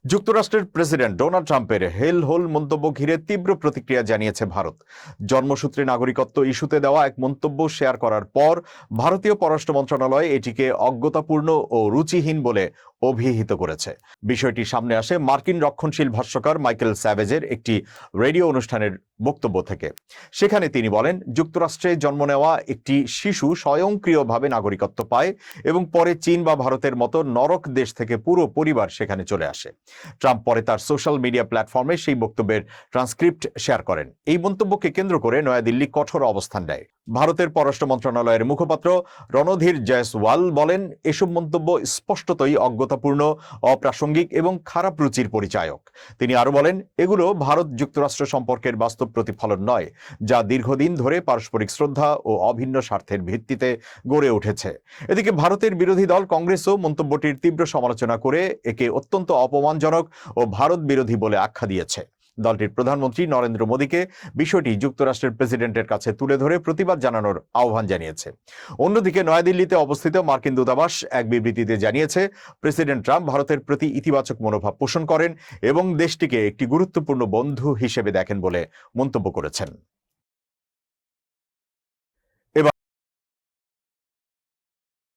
যুক্তরাষ্ট্রের president Donald ট্রাম্পের হেল whole মন্তব্য ঘিরে তীব্র প্রতিক্রিয়া জানিয়েছে ভারত। জন্মসূত্রে নাগরিকত্ব ইস্যুতে দেওয়া এক মন্তব্য শেয়ার করার পর ভারতীয় পররাষ্ট্র মন্ত্রণালয় এটিকে অজ্ঞতাপূর্ণ ও রুচিহীন বলে অভিহিত করেছে। বিষয়টি সামনে আসে মার্কিন রক্ষণশীল ভাষ্যকার মাইকেল স্যাভেজের একটি রেডিও অনুষ্ঠানের বক্তব্য থেকে। সেখানে তিনি বলেন, যুক্তরাষ্ট্রে জন্ম নেওয়া একটি শিশু স্বয়ংক্রিয়ভাবে নাগরিকত্ব পায় এবং পরে চীন বা ভারতের মতো নরক দেশ থেকে পুরো পরিবার সেখানে চলে আসে। ট্রাম্প পরে তার সোশ্যাল মিডিয়া প্ল্যাটফর্মে সেই বক্তব্যের ট্রান্সক্রিপ্ট শেয়ার করেন। এই মন্তব্যকে কেন্দ্র করে নয়াদিল্লি কঠোর অবস্থান নেয়। ভারতের পররাষ্ট্র মন্ত্রণালয়ের মুখপাত্র রণধীর জয়সওয়াল বলেন, এসব মন্তব্য স্পষ্টতই অজ্ঞতাপূর্ণ, অপ্রাসঙ্গিক এবং খারাপ রুচির পরিচায়ক। তিনি আরো বলেন, এগুলো ভারত যুক্তরাষ্ট্র সম্পর্কের বাস্তব প্রতিফলন নয়, যা দীর্ঘদিন ধরে পারস্পরিক শ্রদ্ধা ও অভিন্ন স্বার্থের ভিত্তিতে গড়ে উঠেছে। এদিকে ভারতের বিরোধী দল কংগ্রেসও মন্তব্যটির তীব্র সমালোচনা করে একে অত্যন্ত অপমানজনক ও ভারত বিরোধী বলে আখ্যা দিয়েছে। দলটির প্রধানমন্ত্রী নরেন্দ্র মোদীকে বিষয়টি যুক্তরাষ্ট্রের প্রেসিডেন্টের কাছে তুলে ধরে প্রতিবাদ জানানোর আহ্বান জানিয়েছে। অন্যদিকে নয়াদিল্লিতে অবস্থিত মার্কিন দূতাবাস এক বিবৃতিতে জানিয়েছে, প্রেসিডেন্ট ট্রাম্প ভারতের প্রতি ইতিবাচক মনোভাব পোষণ করেন এবং দেশটিকে একটি গুরুত্বপূর্ণ বন্ধু হিসেবে দেখেন বলে মন্তব্য করেছেন।